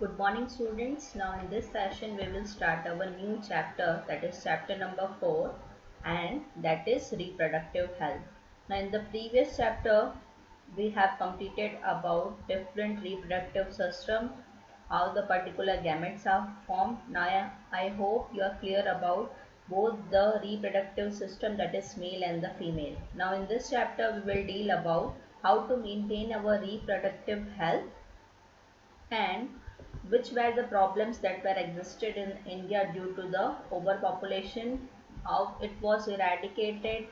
Good morning students. Now in this session we will start our new chapter, that is chapter number 4, and that is reproductive health. Now in the previous chapter we have completed about different reproductive system, how the particular gametes are formed. Now I hope you are clear about both the reproductive system, that is male and the female. Now in this chapter we will deal about how to maintain our reproductive health and which were the problems that were existed in India due to the overpopulation, how it was eradicated,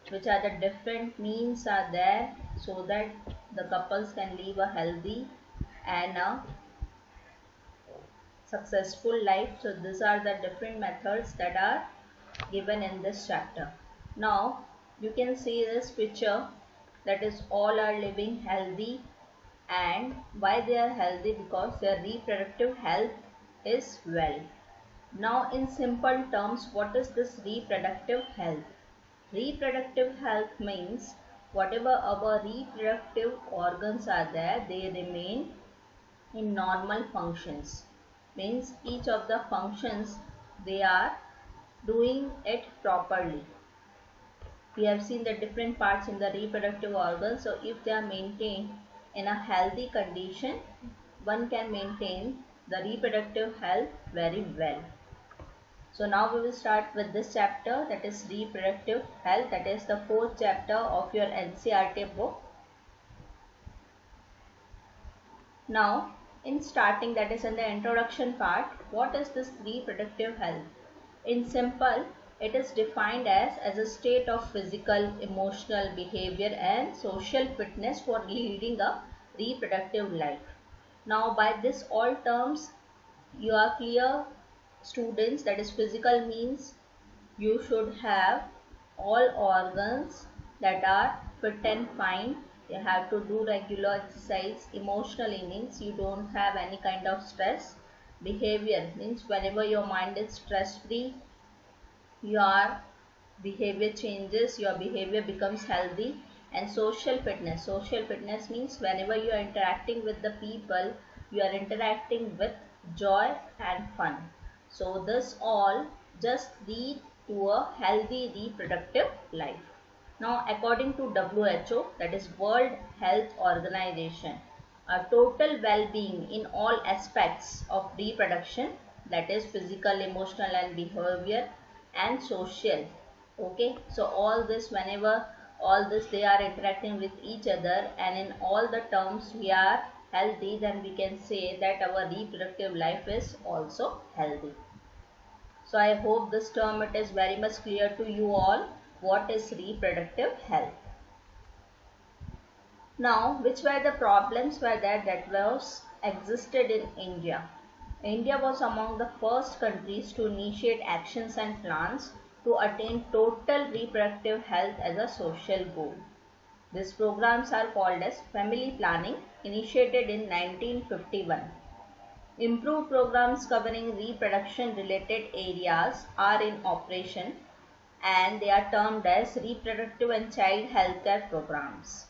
which are the different means are there so that the couples can live a healthy and a successful life. So these are the different methods that are given in this chapter. Now you can see this picture, that is all are living healthy. And why they are healthy? Because their reproductive health is well. Now in simple terms, what is this reproductive health? Reproductive health means whatever our reproductive organs are there, they remain in normal functions. Means each of the functions, they are doing it properly. We have seen the different parts in the reproductive organs. So if they are maintained in a healthy condition, one can maintain the reproductive health very well. So now we will start with this chapter, that is reproductive health, that is the fourth chapter of your NCERT book. Now in starting, that is in the introduction part, what is this reproductive health? In simple, it is defined as a state of physical, emotional, behavior and social fitness for leading a reproductive life. Now by this all terms you are clear students, that is physical means you should have all organs that are fit and fine. You have to do regular exercise. Emotional means you don't have any kind of stress. Behavior means whenever your mind is stress free, your behavior changes, your behavior becomes healthy. And social fitness means whenever you are interacting with the people, you are interacting with joy and fun. So this all just lead to a healthy reproductive life. Now according to WHO, that is World Health Organization, a total well-being in all aspects of reproduction, that is physical, emotional and behavior and social. Okay, so all this, whenever all this they are interacting with each other and in all the terms we are healthy, then we can say that our reproductive life is also healthy. So I hope this term it is very much clear to you all what is reproductive health. Now which were the problems were there that was existed in India? India was among the first countries to initiate actions and plans to attain total reproductive health as a social goal. These programs are called as family planning, initiated in 1951. Improved programs covering reproduction related areas are in operation and they are termed as reproductive and child healthcare programs.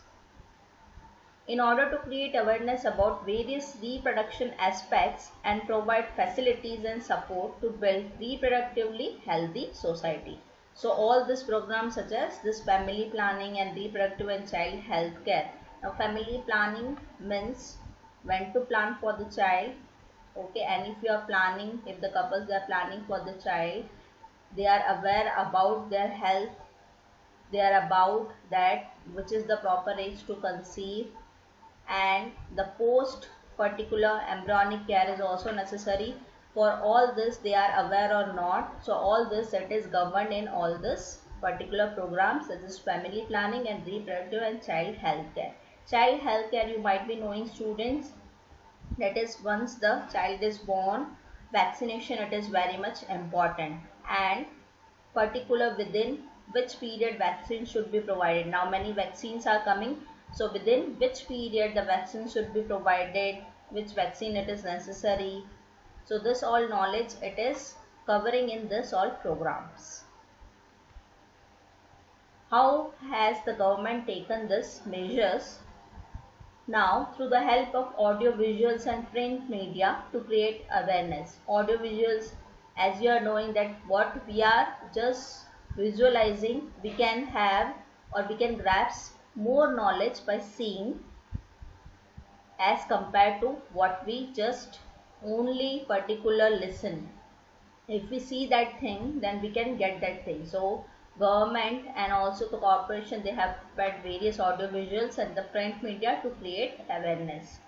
In order to create awareness about various reproduction aspects and provide facilities and support to build reproductively healthy society. So all these programs such as this family planning and reproductive and child health care. Now family planning means when to plan for the child. Okay, and if you are planning, if the couples they are planning for the child, they are aware about their health, they are about that which is the proper age to conceive, and the post particular embryonic care is also necessary. For all this they are aware or not. So all this that is governed in all this particular programs, such as family planning and reproductive and child health care. Child health care, you might be knowing students, that is once the child is born, vaccination it is very much important, and particular within which period vaccine should be provided. Now many vaccines are coming, so within which period the vaccine should be provided, which vaccine it is necessary. So this all knowledge it is covering in this all programs. How has the government taken this measures? Now, through the help of audio visuals and print media to create awareness. Audio visuals, as you are knowing that what we are just visualizing, we can have or we can grasp more knowledge by seeing as compared to what we just only particular listen. If we see that thing, then we can get that thing. So government and also the corporation, they have prepared various audio visuals and the print media to create awareness.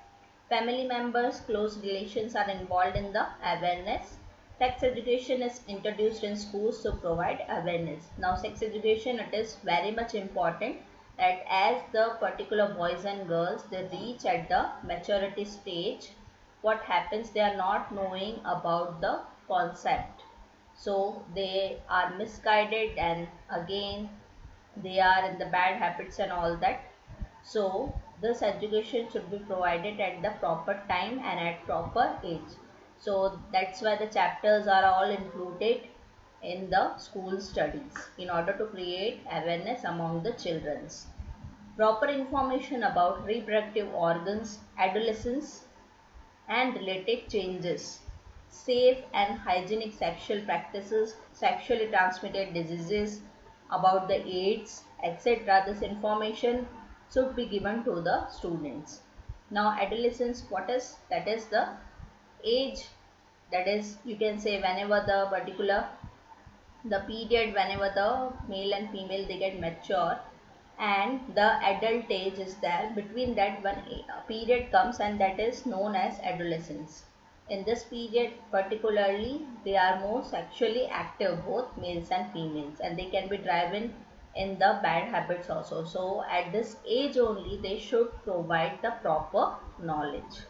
Family members, close relations are involved in the awareness. Sex education is introduced in schools to provide awareness. Now sex education, it is very much important that as the particular boys and girls, they reach at the maturity stage, what happens, they are not knowing about the concept, so they are misguided and again they are in the bad habits and all that. So this education should be provided at the proper time and at proper age. So that's why the chapters are all included in the school studies in order to create awareness among the children. Proper information about reproductive organs, adolescence and related changes, safe and hygienic sexual practices, sexually transmitted diseases, about the AIDS, etc. This information should be given to the students. Now adolescence, what is that? Is the age, that is you can say whenever the particular the period whenever the male and female they get mature and the adult age is there, between that one period comes and that is known as adolescence. In this period particularly they are more sexually active, both males and females, and they can be driven in the bad habits also. So at this age only they should provide the proper knowledge.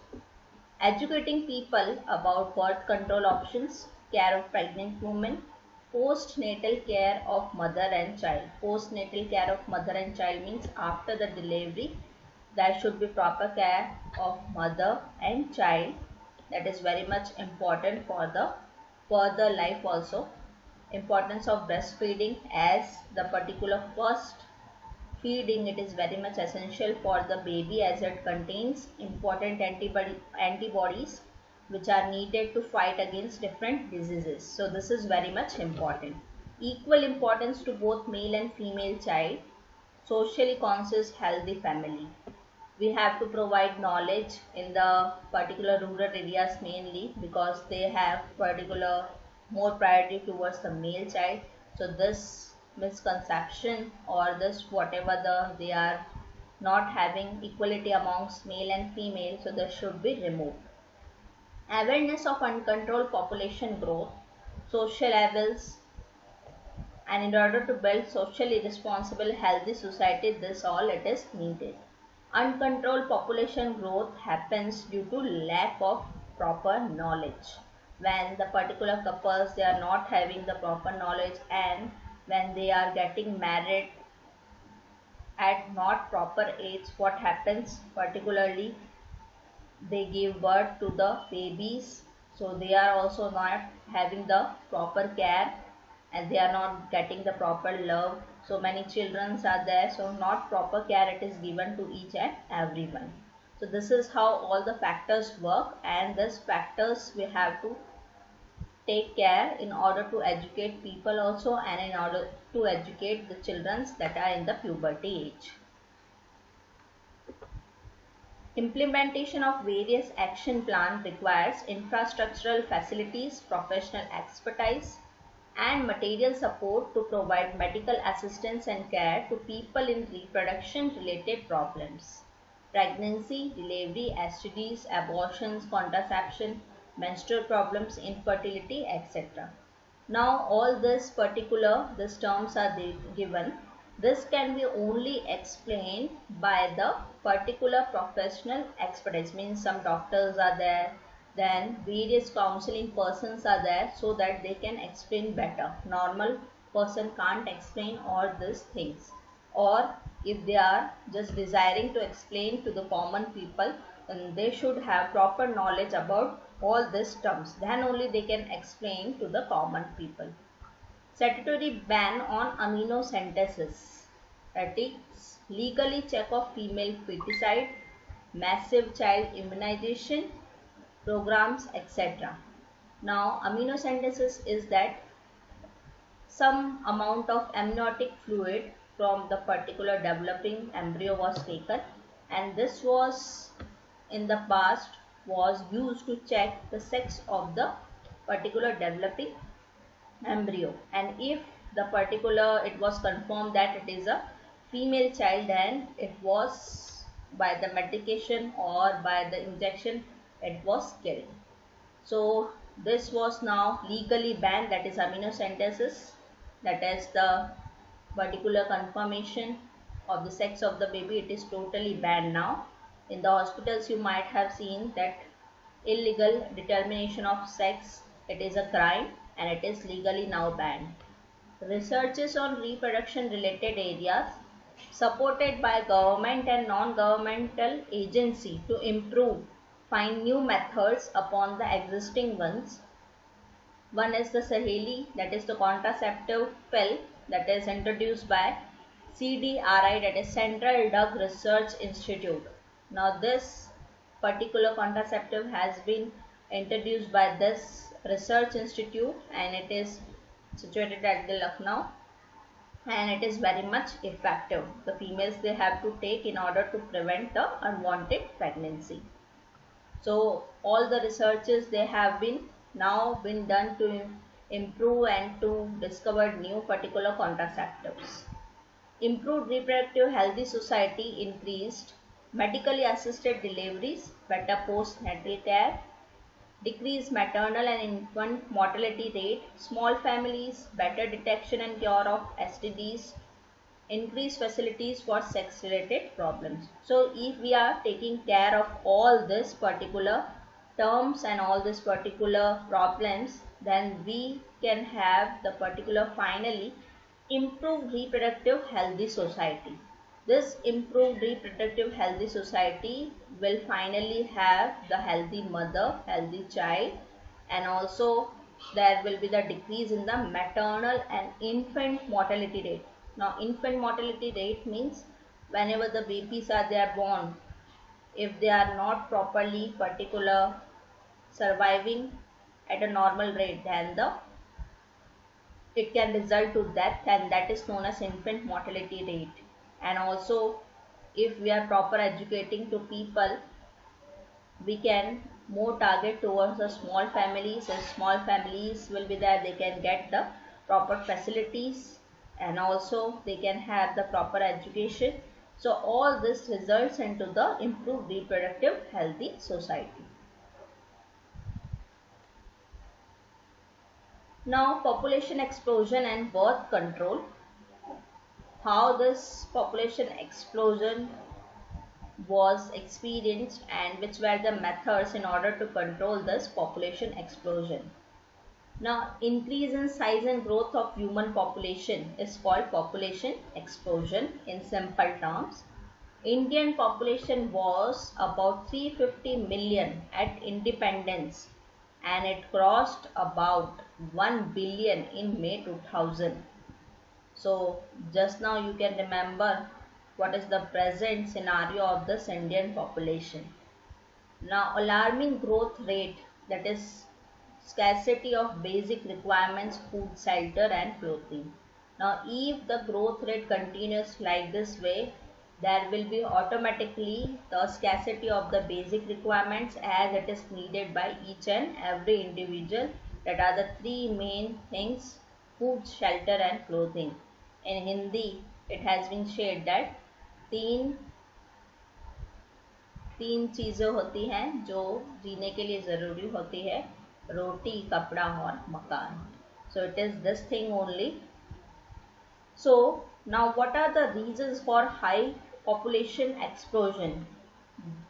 Educating people about birth control options, care of pregnant women, postnatal care of mother and child. Postnatal care of mother and child means after the delivery, there should be proper care of mother and child. That is very much important for the further life also. Importance of breastfeeding, as the particular first feeding, it is very much essential for the baby as it contains important antibodies which are needed to fight against different diseases. So this is very much important. Equal importance to both male and female child. Socially conscious healthy family. We have to provide knowledge in the particular rural areas mainly because they have particular more priority towards the male child. So this misconception or this whatever they are not having equality amongst male and female, so this should be removed. Awareness of uncontrolled population growth, social evils, and in order to build socially responsible healthy society, this all it is needed. Uncontrolled population growth happens due to lack of proper knowledge. When the particular couples they are not having the proper knowledge and when they are getting married at not proper age, what happens particularly they give birth to the babies, so they are also not having the proper care and they are not getting the proper love. So many children are there, so not proper care it is given to each and everyone. So this is how all the factors work, and these factors we have to take care in order to educate people also and in order to educate the children that are in the puberty age. Implementation of various action plans requires infrastructural facilities, professional expertise, and material support to provide medical assistance and care to people in reproduction related problems. Pregnancy, delivery, STDs, abortions, contraception, menstrual problems, infertility, etc. Now all these terms are given. This can be only explained by the particular professional expertise, means some doctors are there, then various counseling persons are there so that they can explain better. Normal person can't explain all these things, or if they are just desiring to explain to the common people, then they should have proper knowledge about all these terms, then only they can explain to the common people. Statutory ban on amniocentesis, that is legally check of female feticide, massive child immunization programs, etc. Now, amniocentesis is that some amount of amniotic fluid from the particular developing embryo was taken, and this was in the past was used to check the sex of the particular developing embryo, and if the particular it was confirmed that it is a female child, then it was by the medication or by the injection it was killed. So this was now legally banned, that is amniocentesis, that is the particular confirmation of the sex of the baby. It is totally banned now. In the hospitals you might have seen that illegal determination of sex, it is a crime and it is legally now banned. Researches on reproduction related areas supported by government and non-governmental agency to improve, find new methods upon the existing ones. One is the Saheli, that is the contraceptive pill, that is introduced by CDRI, that is Central Drug Research Institute. Now this particular contraceptive has been introduced by this research institute and it is situated at the Lucknow, and it is very much effective. The females they have to take in order to prevent the unwanted pregnancy. So all the researches they have been now been done to improve and to discover new particular contraceptives. Improved reproductive healthy society increased medically assisted deliveries, better postnatal care, decreased maternal and infant mortality rate, small families, better detection and cure of STDs, increased facilities for sex related problems. So if we are taking care of all this particular terms and all this particular problems, then we can have the particular finally improved reproductive healthy society. This improved reproductive healthy society will finally have the healthy mother, healthy child, and also there will be the decrease in the maternal and infant mortality rate. Now infant mortality rate means whenever the babies are they are born, if they are not properly particular surviving at a normal rate, then the it can result to death, and that is known as infant mortality rate. And also if we are proper educating to people, we can more target towards the small families. As small families will be there, they can get the proper facilities and also they can have the proper education. So all this results into the improved reproductive healthy society. Now population explosion and birth control. How this population explosion was experienced and which were the methods in order to control this population explosion. Now increase in size and growth of human population is called population explosion in simple terms. Indian population was about 350 million at independence and it crossed about 1 billion in May 2000. So just now you can remember what is the present scenario of this Indian population. Now alarming growth rate, that is scarcity of basic requirements, food, shelter and clothing. Now if the growth rate continues like this way, there will be automatically the scarcity of the basic requirements as it is needed by each and every individual. That are the three main things: food, shelter and clothing. In Hindi it has been shared that तीन तीन चीज़ें होती हैं जो जीने के लिए ज़रूरी होती है: रोटी, कपड़ा और मकान. So it is this thing only. So now what are the reasons for high population explosion?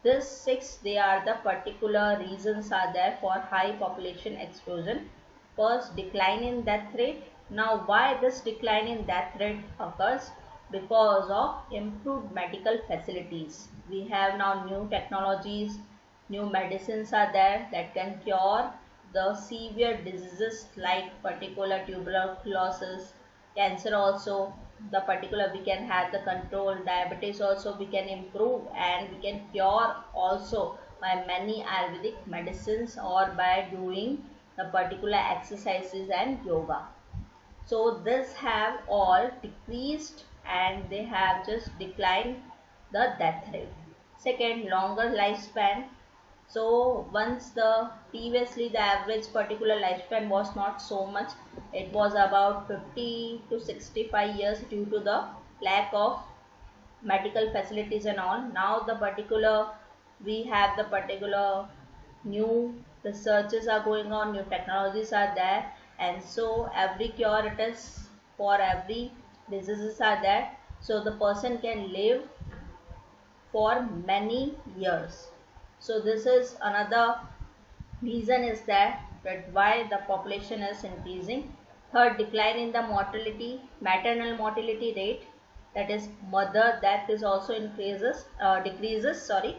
This six, they are the particular reasons are there for high population explosion. First, decline in death rate. Now why this decline in death rate occurs? Because of improved medical facilities. We have now new technologies, new medicines are there that can cure the severe diseases like particular tuberculosis, cancer also, the particular we can have the control. Diabetes also we can improve, and we can cure also by many Ayurvedic medicines or by doing the particular exercises and yoga. So this have all decreased, and they have just declined the death rate. Second, longer lifespan. So once the previously the average particular lifespan was not so much, it was about 50 to 65 years due to the lack of medical facilities and all. Now the particular we have the particular new researches are going on, new technologies are there, and so every cure it is for every diseases are there, so the person can live for many years. So this is another reason is that why the population is increasing. Third, decline in the mortality, maternal mortality rate, that is mother death is also decreases, sorry,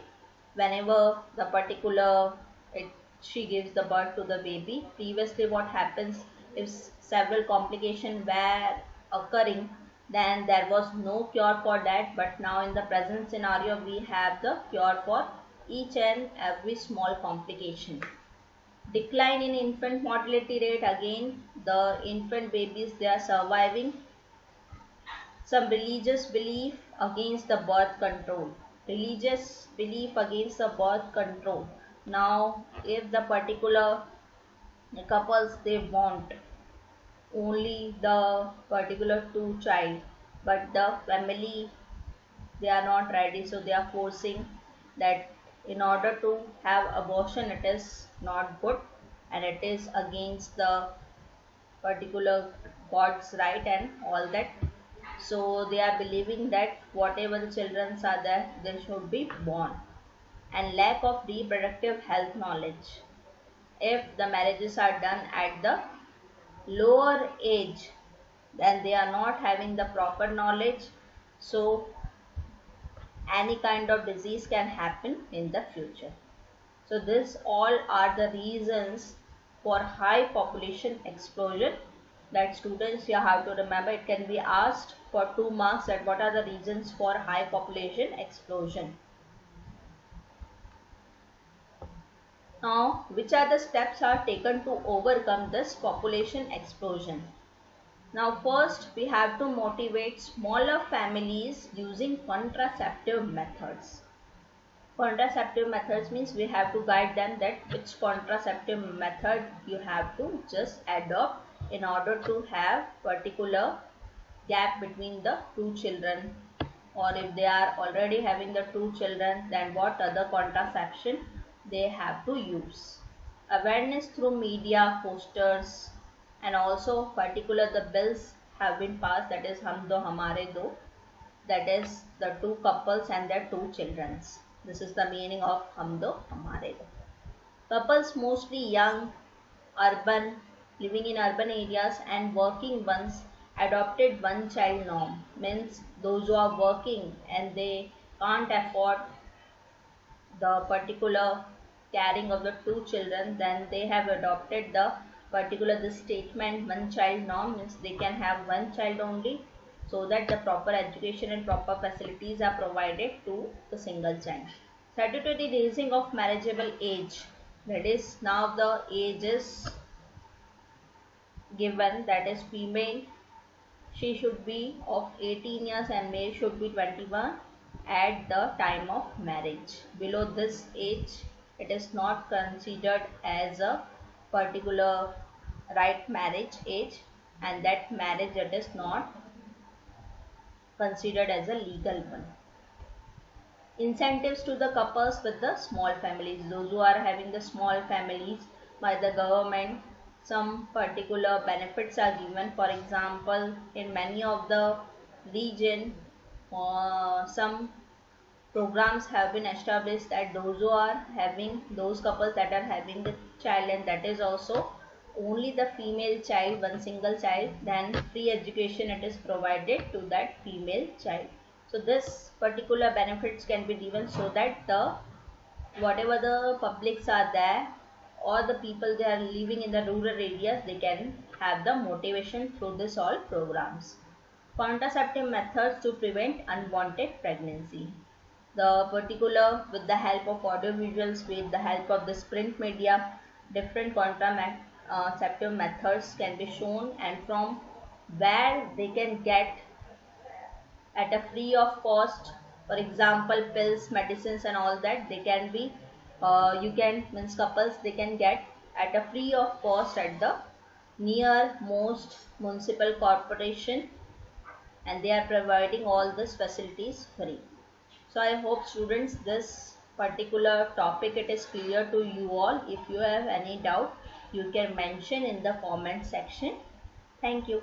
whenever the particular it, she gives the birth to the baby. Previously what happens, if several complications were occurring, then there was no cure for that, but now in the present scenario we have the cure for each and every small complication. Decline in infant mortality rate, again the infant babies they are surviving. Some religious belief against the birth control, religious belief against the birth control. Now if the particular couples they want only the particular two child, but the family they are not ready, so they are forcing that in order to have abortion it is not good, and it is against the particular god's right and all that. So they are believing that whatever the children are there they should be born. And lack of reproductive health knowledge, if the marriages are done at the lower age, then they are not having the proper knowledge, so any kind of disease can happen in the future. So this all are the reasons for high population explosion that students you have to remember. It can be asked for 2 marks that what are the reasons for high population explosion. Now which are the steps are taken to overcome this population explosion? Now first we have to motivate smaller families using contraceptive methods. Contraceptive methods means we have to guide them that which contraceptive method you have to just adopt in order to have particular gap between the two children, or if they are already having the two children, then what other contraception they have to use. Awareness through media, posters, and also particular the bills have been passed, that is Hum Do Hamare Do, that is the two couples and their two children. This is the meaning of Hum Do Hamare Do. Couples mostly young, urban, living in urban areas and working ones adopted one child norm, means those who are working and they can't afford the particular caring of the two children, then they have adopted the particular this statement one child norm, means they can have one child only, so that the proper education and proper facilities are provided to the single child. Statutory raising of marriageable age, that is now the age is given, that is female she should be of 18 years and male should be 21 at the time of marriage. Below this age it is not considered as a particular right marriage age, and that marriage it is not considered as a legal one. Incentives to the couples with the small families, those who are having the small families, by the government some particular benefits are given. For example, in many of the region some programs have been established that those who are having those couples that are having the child, and that is also only the female child, one single child, then free education it is provided to that female child. So this particular benefits can be given so that the whatever the publics are there or the people they are living in the rural areas, they can have the motivation through this all programs. contraceptive methods to prevent unwanted pregnancy. The particular with the help of audiovisuals, with the help of this print media, different contraceptive methods can be shown, and from where they can get at a free of cost. For example, pills, medicines, and all that they can be you can means couples they can get at a free of cost at the near most municipal corporation, and they are providing all these facilities free. So I hope students this particular topic it is clear to you all. If you have any doubt, you can mention in the comment section. Thank you.